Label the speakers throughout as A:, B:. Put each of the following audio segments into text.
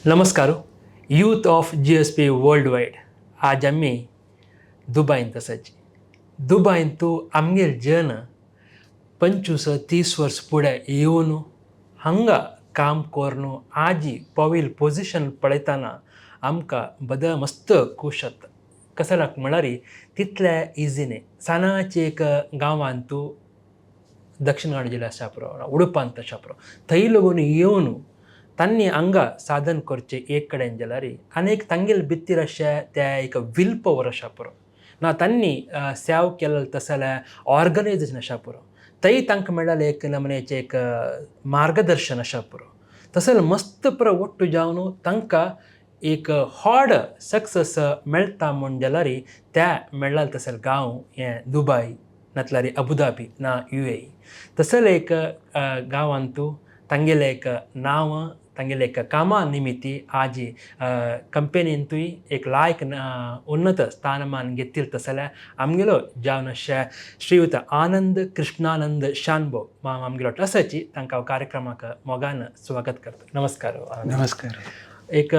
A: नमस्कार. Youth of GSP world wide. आज आम्ही दुबईंत आसाची. दुबईंत तूं आमगेर जन 25-30 वर्स फुडें येवन हांगा काम कोरून आजी पॉवील पोझिशन पळयतना आमकां बदल मस्त खूश जाता. कशें लाग म्हळ्यार तितले इझी न्ही. सानाची एक गांवांत तूं दक्षिण कन्नड जिल्ह्यात आसा पुरो उडुपांत आसा पुरो थंय लागून येवन तांणी हांगा साधन करचें एक कडेन जाल्यार आनीक तांगेले भितर अशें तें एक विल पॉवर आसा पुरो ना तांणी सेव केलें तशें जाल्यार ऑर्गनायजेशन आसा पुरो थंय तांकां मेळ्ळेलें एक नमनेचें एक मार्गदर्शन आसा पुरो तशें जाल्यार मस्त पुरो ओट्टू जावन तांकां एक व्हड सक्सेस मेळटा म्हण जाल्यार त्या मेळ्ळालें तशें गांव हें दुबय नातल्यार अबुधाबी ना UAE तसले एक गांवांत तूं तांगेलें एक नांव तांगेलें एक कामा निमित्ती आज कंपनींतूय एक लायक उन्नत स्थानमान घेतील तशें जाल्यार आमगेलो जावन अशें श्रीयुत आनंद कृष्णानंद शानभो आमगेलो आसाची तांकां कार्यक्रमाक मोगान स्वागत करता. नमस्कार.
B: नमस्कार.
A: एक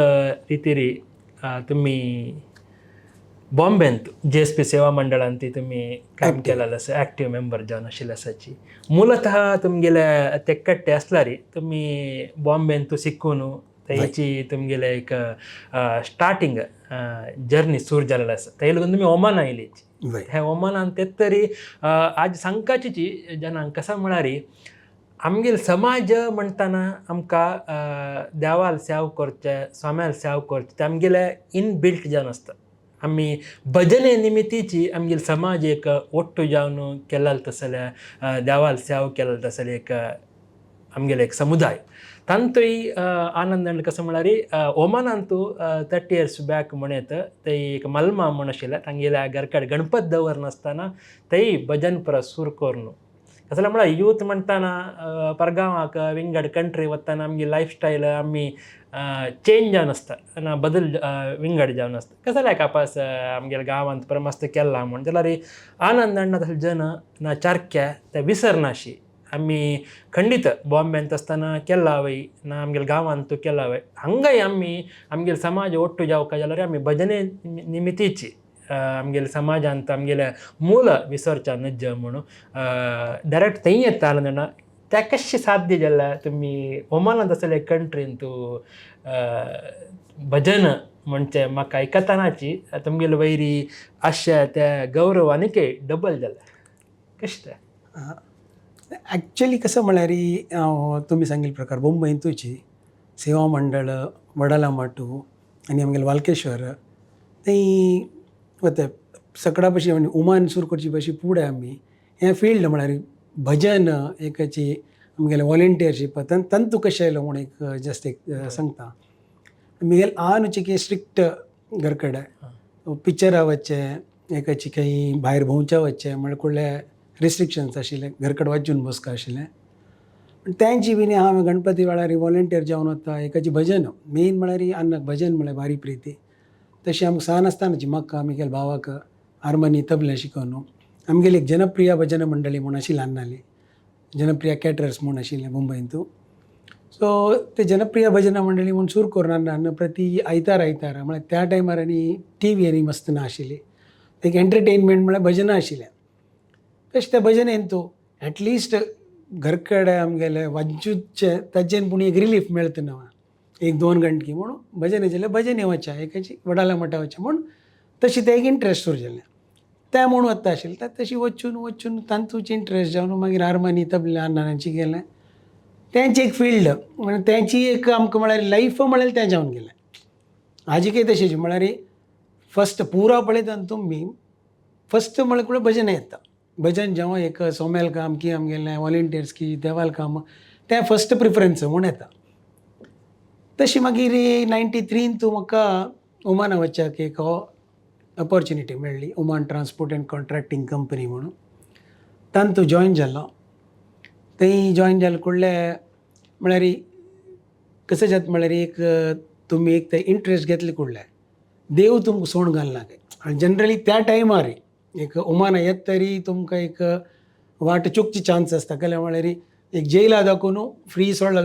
A: रितीरी तुमी बॉम्बेंत GSP सेवा मंडळांत ती तुमी काम केलेलें आसा एक्टीव मेंबर जावन आशिल्ले आसाची. मूलतः तुमगेले तेकट्टे आसल्यार तुमी बॉम्बेंत शिकून थंयची तुमगेले एक स्टार्टींग जर्नी सुरू जालेलो आसा थंय लागून तुमी ओमान आयलीची. हे ओमानांत तेच तरी आज सांगपाची जनांक कसा म्हळ्यार आमगेलो समाज म्हणटाना आमकां देवाल सेव करचें स्वाम्याल सेव करचें तें आमगेलें इनबिल्ट जावन आसता. आमी भजने निमित्तीची आमगेलो समाज एक ओट्टू जावन केलेलो तशें जाल्यार देवाल सेव केलेलो तशें जाल्यार एक आमगेलो एक समुदाय तांतूय आनंद कसं म्हळ्यार ओमानांत 30 years बॅक म्हणत थंय एक मलमा म्हण आशिल्लें तांगेल्या घरकाड गणपत दवरनासतना थंय भजन पुरो सुरू करून कसं जाल्यार म्हळ्यार यूथ म्हणटाना परगांवाक विंगड कंट्री वतना आमगे लायफस्टायल आमी चेंज जावन आसता ना बदल विंगड जावन आसता. कसं जाल्यार कापास आमगेल्या गांवांत पुरो मस्त केलां म्हण जाल्यार आनंद ना तसले जन ना चारक्या ते विसरनाशी आमी खंडीत बॉम्बेंत आसतना केला वय ना आमगेल्या गांवांत केला वय हांगाय आमी आमगेलो समाज ओट्टू जावका जाल्यार आमी भजने निमित्तीची आमगेल्या समाजांत आमगेले मूल विसरच्या नज म्हणून डायरेक्ट थंय येता ना तें कशें साध्य जाल्यार तुमी ओमानांत आसले कंट्रीन तूं भजन म्हणचें म्हाका आयकतनाची तुमगेले वयरी अशें ते गौरव आनीकय डबल जालें कशें तें
B: ॲक्च्युली कसं म्हळ्यार तुमी सांगिल्ले प्रकार मुंबईंतूची सेवा मंडळ वडाला माटू आनी आमगेले वालकेश्वर थंय वता सकडा भशेन म्हणजे उमान सुरू करचे भशेन फुडें आमी हें फिल्ड म्हळ्यार भजन एकाची आमगेले वॉलंटियरशीप तंतू कशें आयलो म्हूण एक जस्ट एक सांगता. आमगेले आनुचे की स्ट्रिक्ट घरकडे पिक्चरा वचचें एकाची खंय भायर भोंवच्या वचचें म्हळ्यार कुठले रिस्ट्रिक्शन्स आशिल्ले घरकड वाजून बसका आशिल्लें. तेंची बीन हांव गणपती वेळार वॉलंटियर जावन वता एकाची भजन मेन म्हळ्यार अन्नाक भजन म्हळ्यार भारी प्रिती तशी आमकां सान आसतनाची म्हाका आमगेल्या भावाक हार्मोनी तबलें शिकोवन आमगेली एक जनप्रिया भजन मंडळी म्हूण आशिल्ली अन्नाली जनप्रिया कॅटरर्स म्हूण आशिल्लें मुंबईंत. सो ते जनप्रिया भजन मंडळी म्हूण सुरू करून अन्न प्रती आयतार म्हळ्यार त्या टायमार आनी TV आनी मस्त ना आशिल्ली एक एंटरटेनमेंट म्हळ्यार भजनां आशिल्लें. तशें त्या भजनेन तूं एटलिस्ट घरकडे आमगेले वाजूचे ताजेन पूण एक रिलीफ मेळता ना 1-2 घंटे म्हणून भजन जाल्यार भजन वचा एकाची वडाला मठा वचा म्हूण तशी ते एक इंट्रस्ट सुरू जालें त्या म्हूण वता आशिल्लें तशी वचून तांतूची इंट्रस्ट जावन मागीर हार्मोनी तबलें अन्नाची गेलें तेंची एक फिल्ड म्हणजे तेंची एक आमकां म्हळ्यार लायफ म्हळ्यार तें जावन गेलें. हाजी तशेंच म्हळ्यार फस्ट पुरा पळयता तुमी फस्ट म्हळ्यार भजन येता भजन जेव्हा एक सोमेल काम की आमगेलें वॉलंटियर्स की देवाल काम तें फस्ट प्रिफरन्स म्हूण येता. तशी मागीर 93 तूं म्हाका ओमाना वचच्याक एक ऑपॉर्च्युनिटी मेळ्ळी ओमान ट्रान्सपोर्ट एंड कॉन्ट्रॅक्टींग कंपनी म्हणून तांतूं जॉयन जालो. थंय जॉयन जाले कुडले म्हळ्यार कशें जाता म्हळ्यार एक तुमी एक ते इंट्रस्ट घेतले कुडले देव तुमकां सोण घालना आनी जनरली त्या टायमार एक ओमाना येत तरी तुमकां एक वाट चुकची चान्स आसता केल्या म्हळ्यार एक जेला दाखोवन फ्री सोडला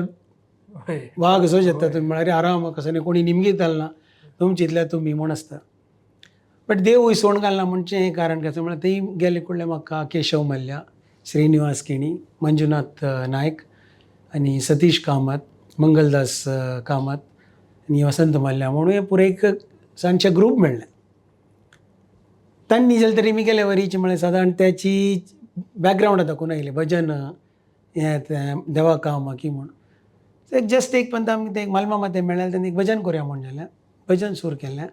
A: होय.
B: वाघ असो येता तुम्ही म्हळ्यार आराम कसं नाही कोणी निमगी घालना तुमची इतल्या तुम्ही म्हण आसता बट देव इसवण घालना म्हणचें हें कारण कसं म्हळ्यार थंय गेले कडले म्हाका केशव मल्ल्या श्रीनिवास केणी मंजुनाथ नायक आनी सतीश कामत मंगलदास कामत आनी वसंत मल्ल्या म्हणून हे पुरे एक सांचे ग्रूप मेळ्ळे तांणी जाल्यार तरी मी गेले वरीचे म्हळ्यार सादारण त्याची बॅकग्रावंड दाखोवन आयले भजन हें तें देवा काम की म्हूण एक जस्ट एक पंत आमकां ते मालमा माते मेळ्ळे तेन्ना एक भजन करुया म्हण जालें भजन सूर केलें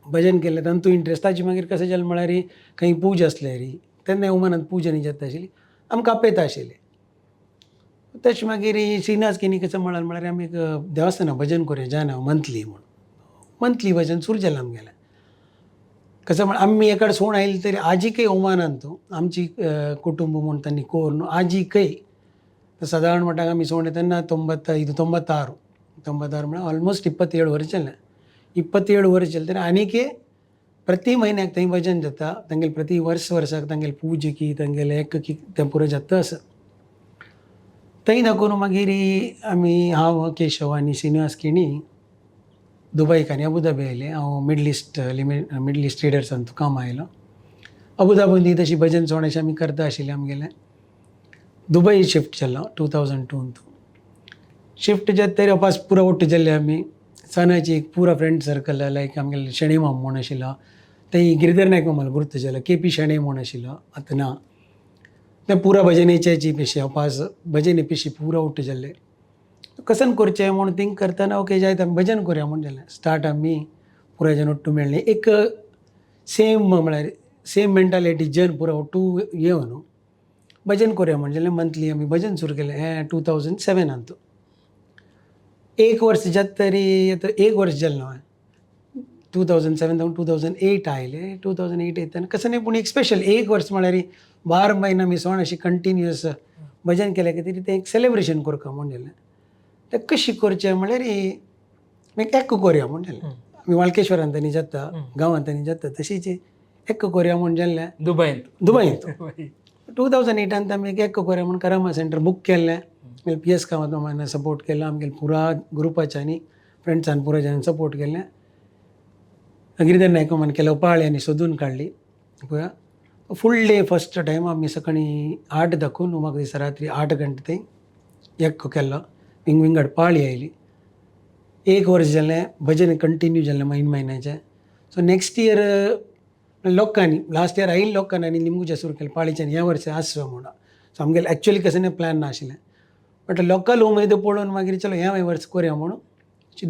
B: भजन केलें तातूंत इंट्रस्टाची मागीर कशें जालें म्हळ्यार खंय पूज आसले री तेन्ना उमानांत पूज न्ही जाता आशिल्ली आमकां आपयता आशिल्ले तशें मागीर श्रीनिवास केणी कसं म्हळ्यार आमी एक देवस्थानां भजन करुया जायना मंथली म्हूण मंथली भजन सूर जालें आमगेलें कसं म्हण आमी एकाड सोण आयली तरी आजीकय ओमानांत आमची कुटुंब म्हूण तांणी कोर न्हू आजीकय सादारण मटाक आमी सोण तेन्ना 96 म्हळ्यार ऑलमोस्ट 27 वर्स जालें 27 वर्स जालें तरी आनीकय प्रति म्हयन्याक थंय भजन जाता तांगेले प्रति वर्साक तांगेले पूज की तांगेले एक की तें पुरो जाता आसा थंय दाखोवन मागीर आमी हांव केशव आनी श्रीनिवास केणी दुबयक आनी अबुधाबी आयले हांव मिडल इस्ट ट्रेडर्सांत काम आयलो अबुधाबी तशी भजन सोण अशें आमी करता आशिल्ले आमगेलें दुबय शिफ्ट जालो 2002 शिफ्ट जाता तरी वापस पुरो ओट्ट जाल्ले आमी सनाची एक पुरो फ्रेंड सर्कल लायक आमगेले शेणे माम म्हूण आशिल्लो थंय गिरिधर नायक मामालो गुर्त जालो केपी शेणे म्हूण आशिल्लो आतां ना तें पुरो भजनेची पिशी वापस भजने पिशी पुरो ओट्ट जाल्ले कसन करचें म्हूण थिंक करतना ओके जायत आमी भजन करुया म्हूण जालें स्टार्ट आमी पुराय जाण ओट्टू मेळ्ळे एक सेम म्हळ्यार सेम मेंटालिटी जन पुरो ओट्टू येवन न्हू भजन करुया म्हण जालें मंथली आमी भजन सुरू केलें हें 2007 एक वर्स जाता तरी आतां एक वर्स जालें न्हू 2007 2008 आयले 2008 येतना कसं नाही पूण एक स्पेशल एक वर्स म्हळ्यार 12 म्हयने आमी सोण अशी कंटिन्युअस भजन केलें खातीर तें एक सेलिब्रेशन करता म्हण जालें तें कशी करचें म्हळ्यार एक करुया म्हण जालें आमी वाळकेश्वरांत तांणी जाता गांवांत तांणी जाता तशीच एक करुया म्हण जाल्लें दुबयंत 2008 आमी एक करुया म्हण करामा सेंटर बूक केल्लें मागीर PS कामत मामान सपोर्ट केलो आमगेले पुरा ग्रुपाच्यांनी फ्रेंड्सान पुरो जाण सपोर्ट केलें गिरिधर नायक मामान केलो पाळ्यांनी सोदून काडली पळया फूल डे फस्ट टायम आमी सकाळीं 8 दाखोवन म्हाका दिसता रात्री 8 घंटे थंय एक केल्लो विंगड पाळी आयली एक वर्स जालें भजन कंटिन्यू जालें म्हयन्याचें सो नेक्स्ट इयर लोकांनी लास्ट इयर आयिल्ल्या लोकांनी निमगुच्या सुरू केलें पाळीच्यान ह्या वर्सा आसचो म्हणून सो आमगेलें एक्चुअली कसं नाही प्लॅन नाशिल्लें बट लोकल उमेद पळोवन मागीर चलो ह्या वर्स करुया म्हणून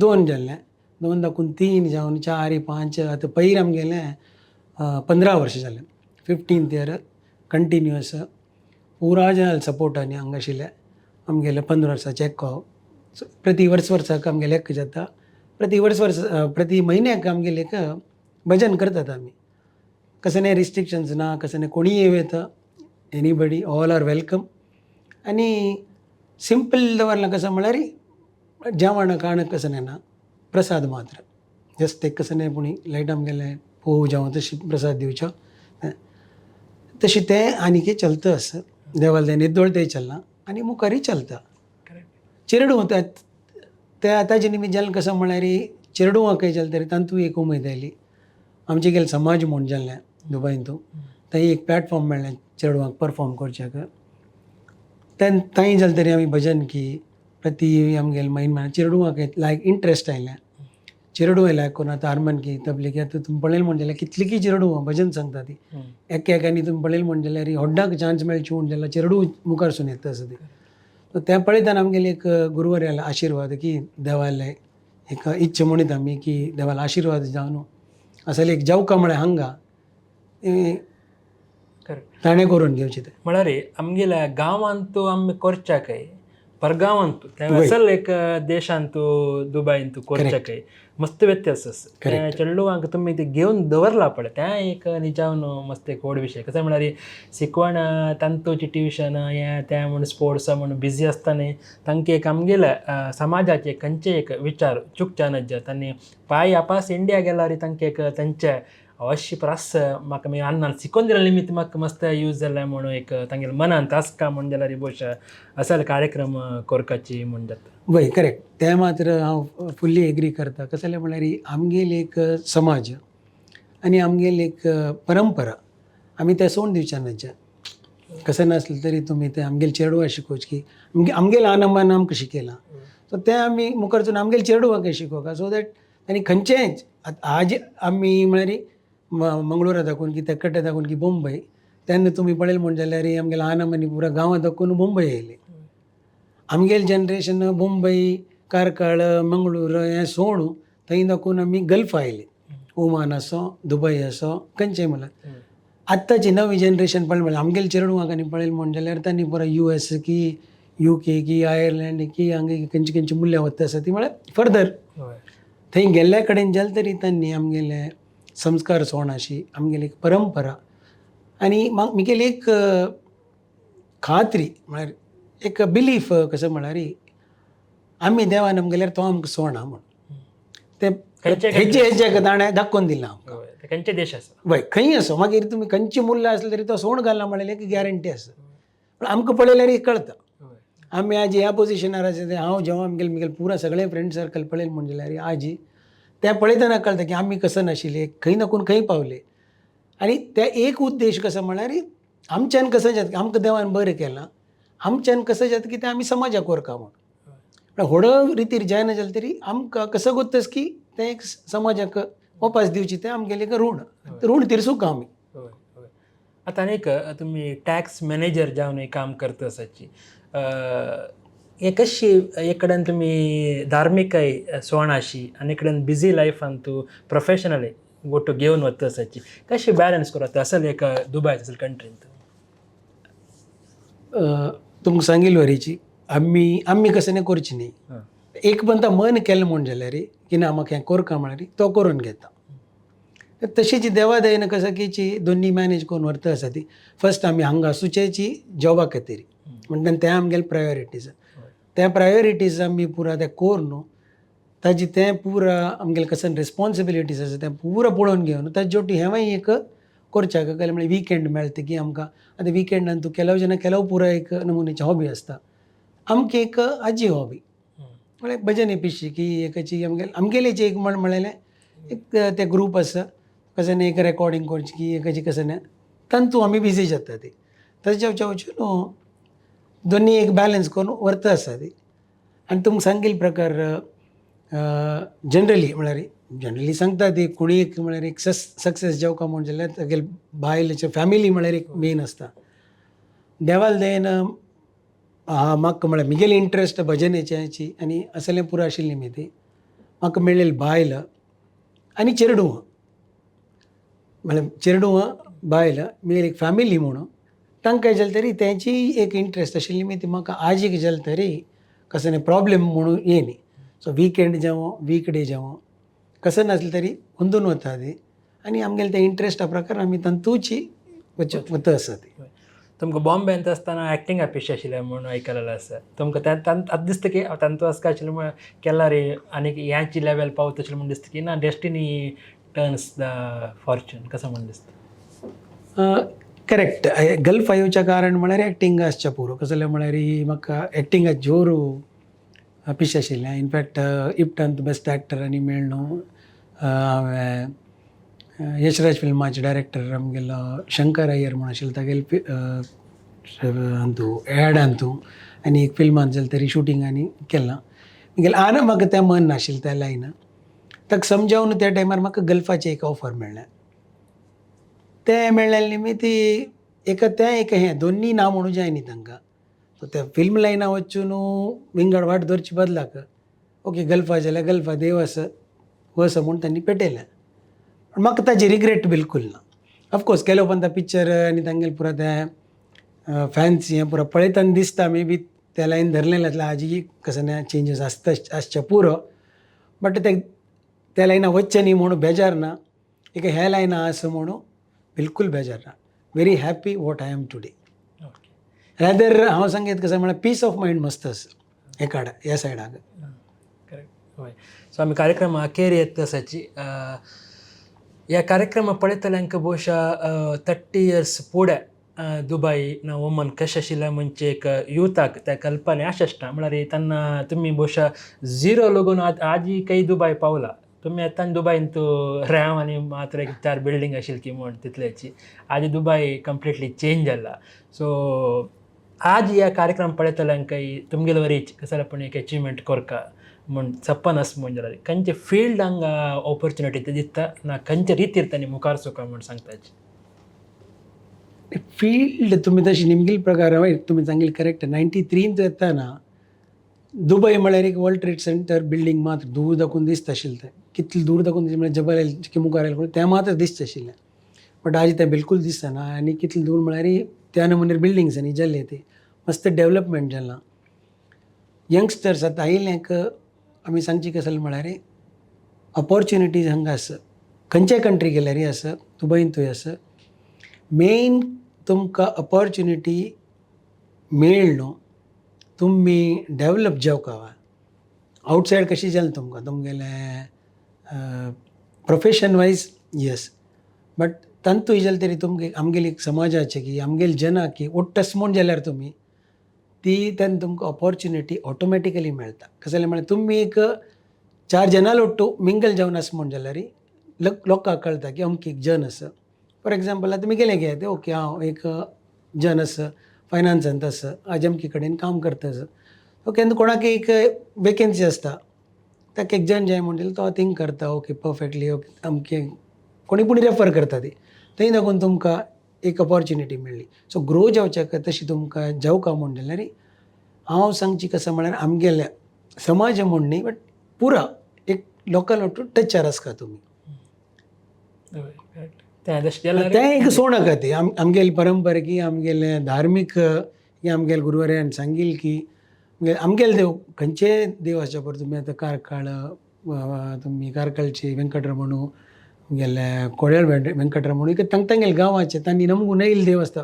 B: 2 जाल्लें 2 दाखोवन 3 जावन 4 5 आतां पयर आमगेलें 15 वर्स जालें 15th इयर कंटिन्युअस पुरा जाल सपोर्टांनी हांगा आशिल्ले आमगेले 15 वर्साचे एकको प्रति वर्साक आमगेले एक जाता प्रति म्हयन्याक आमगेले एक भजन करतात आमी कसं नाही रिस्ट्रिक्शन्स ना कसं नाही कोणीय येता एनीबडी ऑल आर वेलकम आनी सिंपल दवरलां कसं म्हळ्यार जेवण खाण कसं नाही ना प्रसाद मात्र जस्ट एक कसं नाही पूण लायट आमगेले पोव जावं तशी प्रसाद दिवचो तशी तें आनीक चलता आसा देवाल तें निर्दोळ तें चलना आनी मुखारय चलता चिरडू त्या ताजे निमित्त जालें कसं म्हळ्यार चिरडूवांकय जालें तरी तांतूय एक उमेद आयली आमचे गेले समाज म्हूण जाल्लें दुबयंत थंय एक प्लॅटफॉर्म मेळ्ळें चेडवांक परफॉर्म करच्याक थंय जालें तरी आमी भजन की प्रति आमगेले म्हयने चिरडूवांक लायक इंट्रस्ट आयलें चिरडू लायक करून आतां हार्मन की तबलेकी आतां तुमी पळयलें म्हण जाल्यार कितलीं चिरडूवां भजन सांगता ती एकांनी तुमी पळयलें म्हण जाल्यार होड्डाक चान्स मेळची म्हण जाल्यार चिरडू मुखारसून येता आसा ती सो तें पळयतना आमगेले एक गुरुवर्याले आशिर्वाद की देवाले एक इच्छा म्हणीत आमी की देवाला आशिर्वाद जावन असले एक जावका म्हळ्यार हांगा ताणें करून घेवचें तें
A: म्हळ्यार आमगेल्या गांवांत आमी करच्याकय परगांवांत असल एक देशांत दुबयंत करच्याकय मस्त व्यत्यास आसा चेडवांक तुमी ते घेवन दवरला पळय तें एक निजावन मस्त एक व्हड विशय कसं म्हळ्यार शिकवण तांतूची ट्युशन हें तें म्हूण स्पोर्ट्स म्हूण बिजी आसतना तांकां एक आमगेल्या समाजाचे खंयचे एक विचार चुकच्या नज तांणी पांय आपास इंडिया गेल्यार तांकां एक तांचे अवश्य प्रास म्हाका मागीर अन्नान शिकोवन दिल्या निमित्त म्हाका मस्त यूज जाल्या म्हणून एक तांगेले मनान तासका म्हण जाल्यार बोश असा कार्यक्रम करपाची म्हण जाता.
B: वय करेक्ट. ते मात्र हांव फुल्ली एग्री करता. कसं जालें म्हळ्यार आमगेल एक समाज आनी आमगेल एक परंपरा आमी ते सोडून दिवच्या न्हय. कसं नासलें तरी तुमी ते आमगेल चेडवां शिकोवची की आमगेल आनमान आमकां शिकयलां, सो ते आमी मुखार वचून आमगेल चेडवांक शिकोवका, सो दॅट तांणी खंयचेंच आज आमी म्हळ्यार मंगळुरा दाखोवन की तेकट्या दाखोवन की मुंबय, तेन्ना तुमी पळयलें म्हण जाल्यार आमगेल आनमानी पुरा गांवां दाखोवन मुंबय येयले. आमगेल जनरेशन मुंबय, कारकाळ, मंगळूर हें सोडून थंय दाखोवन आमी गल्फ आयले. ओमान आसो, दुबय आसो, खंयचेय म्हणल्यार आत्ताची नवी जनरेशन पळयलें म्हळ्यार आमगेल चेडवांक आनी पळयलें म्हण जाल्यार तांणी पुरा US की UK की आयर्लंड की हांगा खंयची खंयची मुल्ल्या वता आसा ती म्हळ्यार फर्दर थंय गेल्ल्या कडेन जालें तरी तांणी आमगेले संस्कार सोडनाशी आमगेली एक परंपरा आनी म्हगेली एक खात्री म्हळ्यार एक बिलीफ कसो म्हळ्यार आमी देवान आमगेल्यार तो आमकां सोडना म्हण ते हेजे दाणे दाखोवन दिला आमकां.
A: खंयचे देश आसा
B: वय खंय असो मागीर तुमी खंयची मुल्ल आसले तरी तो सोड घालना म्हळ्यार एक गॅरंटी आसा. पूण आमकां पळयल्यार कळटा आमी आज ह्या पोजिशनार आसा ते हांव जेव्हा आमगेल पुरा सगळे फ्रेंड सर्कल पळयलें म्हण जाल्यार आज ते पळयतना कळटा की आमी कसं नाशिल्ले, खंय नाकून खंय पावले. आनी ते एक उद्देश कसो म्हळ्यार आमच्यान कसं जाता आमकां देवान बरें केलां, आमच्यान कसं जाता की तें आमी समाजाक व्हरका म्हण व्हड रितीर जायना जाल्यार तरी आमकां कसो गोत्तस की तें एक समाजाक वापस दिवची तें आमगेलें एक ऋण तिरसूंक आमी.
A: आतां आनीक तुमी टॅक्स मॅनेजर जावन काम करता आसाची हे कशी एक कडेन तुमी धार्मिकाय सोडनाशी आनी एक कडेन बिजी लायफान तूं प्रोफेशनली गोटो घेवन वता आसाची कशी बॅलन्स करता असल एक दुबय असल कंट्रीन
B: तुमकां सांगिल्ली वरीची आमी कसं नाही करची न्ही. एक बंदा मन केलें म्हण जाल्यार की ना म्हाका हें करका म्हळ्यार तो करून घेता. तशीच देवा दयेन कसाकीची दोनी मॅनेज करून व्हरता आसा ती फस्ट आमी हांगा सुचेची जॉबा खातीर म्हणटा तें आमगेले प्रायोरिटीज. त्या प्रायोरिटीज आमी पुरा ते कोर न्हू ताजी तें पुरा आमगेले कसन रेस्पॉन्सिबिलिटीज आसा तें पुरा पळोवन घेवन ताजे जोटी हेंवूय एक करच्या केलें म्हळ्यार विकेंड मेळटा की आमकां आतां विकेंडान तूं केलो जेन्ना केलो पुरा एक नमुन्याची हॉबी आसता. आमकां एक आजी हॉबी म्हळ्यार भजन एपिशी की एकाची आमगेलेची एक म्हळ्ळें एक ते ग्रूप आसा कसं एक रेकॉर्डिंग करची की एकाची कसं तांतू आमी बिजी जाता ती ताच्या वचून दोनी एक बॅलन्स करून व्हरता आसा ती. आनी तुमकां सांगिल्ले प्रकार जनरली सांगता ती कोणी एक म्हळ्यार एक सक्सेस जेवका म्हण जाल्यार तागेले बायलेचे फॅमिली म्हळ्यार एक मेन आसता. देवाल दयेन म्हाका म्हळ्यार म्हगेली इंट्रस्ट भजनेची आनी असलें पुरो आशिल्ली न्ही ती म्हाका मेळिल्ली बायल आनी चेडूं म्हळ्यार चेडूं बायल म्हगेली एक फॅमिली म्हणून तांकां जालें तरी तेंची एक इंट्रस्ट आशिल्ली न्ही ती म्हाका आजीक जालें तरी कसं प्रॉब्लेम म्हणून येयनी. सो विकेंड जावं वीकडे जावं कसं नासलें तरी हुंदून वता ती आनी आमगेले ते इंट्रस्टा प्रकार आमी तांतूची वता आसा ती.
A: तुमकां बॉम्बेंत आसतना एक्टिंग अपेक्षा आशिल्लें म्हणून आयकलेलें आसा तुमकां आतां दिसता की तांतू आसका आशिल्लें म्हळ्यार केला रे आनी ह्याची लेवल पावता आशिल्लें म्हण दिसता की ना डेस्टिनी टर्न्स द फॉर्च्यून कसं म्हण दिसता.
B: करेक्ट. गल्फ येवच्या कारण म्हळ्यार एक्टींग आसच्या पुरो कसो जाल्यार म्हळ्यार म्हाका एक्टिंगाक जोर अपेक्षा आशिल्लें. इनफॅक्ट इफ्टांत बेस्ट एक्टर आनी मेळ्ळो. हांवें यशराज फिल्माचे डायरेक्टर आमगेलो शंकर अय्यर म्हण आशिल्लो तागेले हातूं एडांतू आनी एक फिल्मांत जाल्यार तरी शुटींग आनी केलां म्हगेलें आनी म्हाका तें मन नाशिल्लें त्या लायनान. ताका समजावन त्या टायमार म्हाका गल्फाची एक ऑफर मेळ्ळें. तें मेळ्ळें निमित्त तें एक हें दोनी ना म्हणूं जाय न्ही तांकां. सो त्या फिल्म लायना वचून विंगड वाट धरची बदलाक ओके गल्फा जाल्यार गल्फा देव आसा वस म्हूण तांणी पेटयलें. पूण म्हाका ताजी रिग्रेट बिलकूल ना. ऑफकोर्स केलो उपरांत पिक्चर आनी तांगेले पुरो तें फॅन्स हें पुरो पळयतना दिसता मे बी त्या लायन धरलें जाल्यार हाजी कसं चेंजीस आसचे पुरो. बट त्या लायना वच्चें न्ही म्हणून बेजार ना. एक ह्या लायना आसा म्हणून बिलकूल बेजार ना. Very happy what I am today. Rather हांव सांगीत कसं म्हळ्यार पीस ऑफ मायंड मस्त आसा ह्या सायडाक.
A: करेक्ट हय. सो आमी कार्यक्रम अखेर येत आसाची या कार्यक्रम पळयतल्यांक ಬಹುಶಃ 30 इयर्स फुडें दुबय ना ओमन कशें आशिल्लें म्हणजे एक युथाक त्या कल्पने आसता म्हळ्यार तेन्ना तुमी ಬಹುಶಃ झिरो लोगून आजी काही दुबय पावला तुमी येताना दुबयन तूं रेंव आनी मात्र एक 4 बिल्डींग आशिल्ली की म्हण तितल्याची आज दुबय कंप्लिटली चेंज जाला सो आज ह्या कार्यक्रम पळयतल्यांक तुमगेले वरीच कसं पण एक अचिवमेंट करका म्हण सपन आस म्हण जाल्यार खंयचे फील्ड हांगा ऑपॉर्च्युनिटी ते दिसता ना खंयचे रितीर तांणी मुखार सोका म्हण सांगताची
B: फील्ड तुमी तशी निमगेल प्रकार हय तुमी सांगिल्लें करेक्ट 93 येताना दुबय म्हळ्यार एक वर्ल्ड ट्रेड सेंटर बिल्डींग मात्र दूर दाखून दिसता आशिल्लें तें कितलें दूर दाखून दिसता म्हळ्यार जबल की मुखार आयलें तें मात्र दिसता आशिल्लें बट आज तें बिलकूल दिसना आनी कितलें दूर म्हळ्यार त्या नमुनेर बिल्डिंग्सांनी जाल्ले ते मस्त डेवलपमेंट जाला यंगस्टर्स आतां आयिल्ल्यांक आमी सांगची गजाल म्हळ्यार ऑपॉर्च्युनिटीज हांगा आसा खंयच्याय कंट्री गेल्यारय आसा दुबयन थंय आसा मेन तुमकां ऑपॉर्च्युनिटी मेळ न्हू तुमी डेवलप जावंक हवा आवटसायड कशी जालें तुमकां तुमगेलें प्रोफेशन वायज येस बट तांतूय जालें तरी तुमगे आमगेली समाजाचे की आमगेले जनाक की ओट्टस म्हूण जाल्यार तुमी ती तेन्ना तुमकां ऑपॉर्च्युनिटी ऑटोमॅटिकली मेळटा कशें जालें म्हळ्यार तुमी एक 4 जनां लोट्टू मिंगल जावन आसा म्हूण जाल्यार लोकांक कळटा की अमकी एक जन आसा फॉर एग्जाम्पल आतां तुमी गेले घे ते ओके हांव एक जन आसा फायनान्सांत आसा आज अमके कडेन काम करता आसा ओके केन्ना कोणाक एक वेकेन्सी आसता ताका एक जन जाय म्हणटा तो थिंक करता ओके परफेक्टली ओके अमके कोणी पूण रेफर करता ती थंय लागून तुमकां एक ऑपॉर्च्युनिटी मेळ्ळी सो ग्रो जावच्या तशी तुमकां जावका म्हण जाल्यार हांव सांगची कसं म्हळ्यार आमगेल्या समाज म्हूण न्ही बट पुरा एक लोकल टचार आसका तुमी तें एक सोडनाका ती आमगेली परंपरा की आमगेले धार्मीक की आमगेले गुरुवार्यान सांगिल्लें की आमगेले देव खंयचे देव आसचे पळय तुमी आतां कारकाळ तुमी कारकाळचे वेंकटरमणू गेले कोळ्याळ वेंकटरमणू तांगेले गांवाचे तांणी नमून येयल्ले देव आसता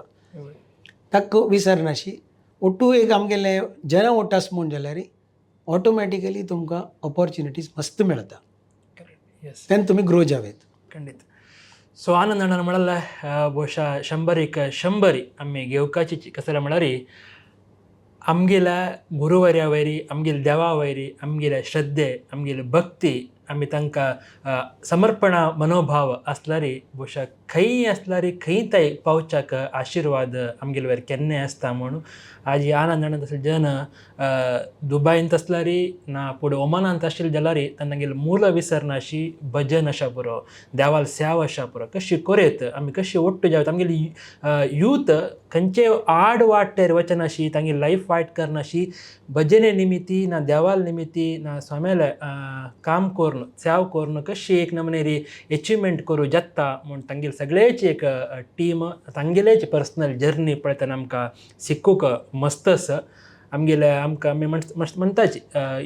B: ताका विसरनाशी ओटू एक आमगेले जना ओटास म्हूण जाल्यार ऑटोमॅटिकली तुमकां ऑपॉर्च्युनिटीज मस्त मेळटा तेन्ना तुमी ग्रो जावेत
A: खंडीत सो आनंद म्हळ्यार ಬಹುಶಃ 100 आमी घेवपाची कसं म्हळ्यार आमगेल्या गुरुवर्या वयरी आमगेल्या देवा वयरी आमगेल्या श्रद्धे आमगेली भक्ती आमी तांकां समर्पणा मनोभाव आसल्यार ಬಹುಶಃ खंय आसल्यार खंय थंय पावच्याक आशिर्वाद आमगेले वयर केन्नाय आसता म्हणून आज आनंद तसले जन दुबयंत आसल्यार ना फुडें ओमानांत आशिल्ले जाल्यार तांगेले मूल विसरनाशी भजन अशा पुरो देवाल सेवा अशा पुरो कशी करेत आमी कशी ओट्टू जावत आमगेली यूथ खंयचे आड वाटेर वचनाशी तांगे लायफ वायट करनाशी भजने निमित्ती ना देवाल निमित्ती ना स्वाम्याले काम करून सेवा करून कशी एक नमुनेरी अचिवमेंट करूं जाता म्हूण तांगेली सगळेची एक टीम तांगेलेच पर्सनल जर्नी पळयतना आमकां शिकूंक मस्त आसा आमगेले आमकां आमी म्हणटाची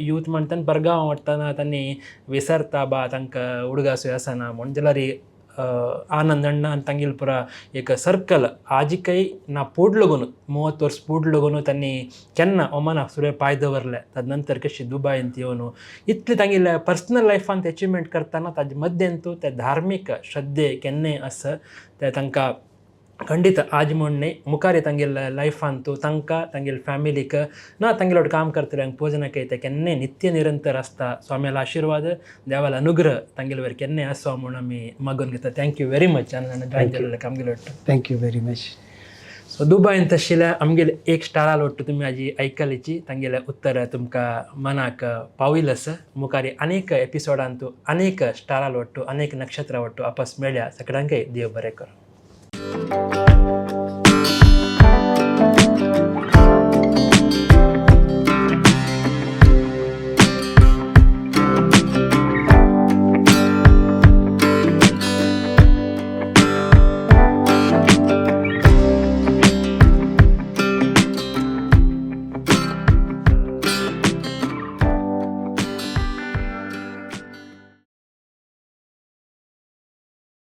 A: यूथ म्हणटा परगांव वतना तांणी विसरता बा तांकां उडगासूय आसना म्हूण जाल्यार आनंद अण्णा आनी तांगेली पुरा एक सर्कल आजिकय ना फूड लागून 30 वर्स फूड लागून तांणी केन्ना ओमानाक सुद्दां पांय दवरले ताजे नंतर कशी दुबयंत येवन इतले तांगेल्या पर्सनल लायफांत अचिवमेंट करतना ताजे मध्येंतू ते धार्मीक श्रद्धे केन्नाय आसा ते तांकां खंडीत आज म्हणणे मुखार तांगेल्या लायफांत तांकां तांगेल्या फॅमिलीक ना तांगेलो काम करतल्यांक पोजनाक ते केन्नाय नित्य निरंतर आसता स्वाम्याला आशिर्वाद देवाला अनुग्रह तांगेले वयर केन्नाय आसो म्हणून आमी मागून घेता थँक्यू व्हेरी मच जॉयन केल्ले आमगेलो
B: थँक्यू व्हेरी मच
A: सो दुबयंत आशिल्ल्या आमगेले एक स्टारा लोट्ट तुमी हाजी आयकलीची तांगेले उत्तर तुमकां मनाक पाविल्लें आसा मुखार अनेक एपिसोडांत अनेक स्टारा लोट्टू अनेक नक्षत्रा वट्टू आपस मेळ्या सगळ्यांकय देव बरें कर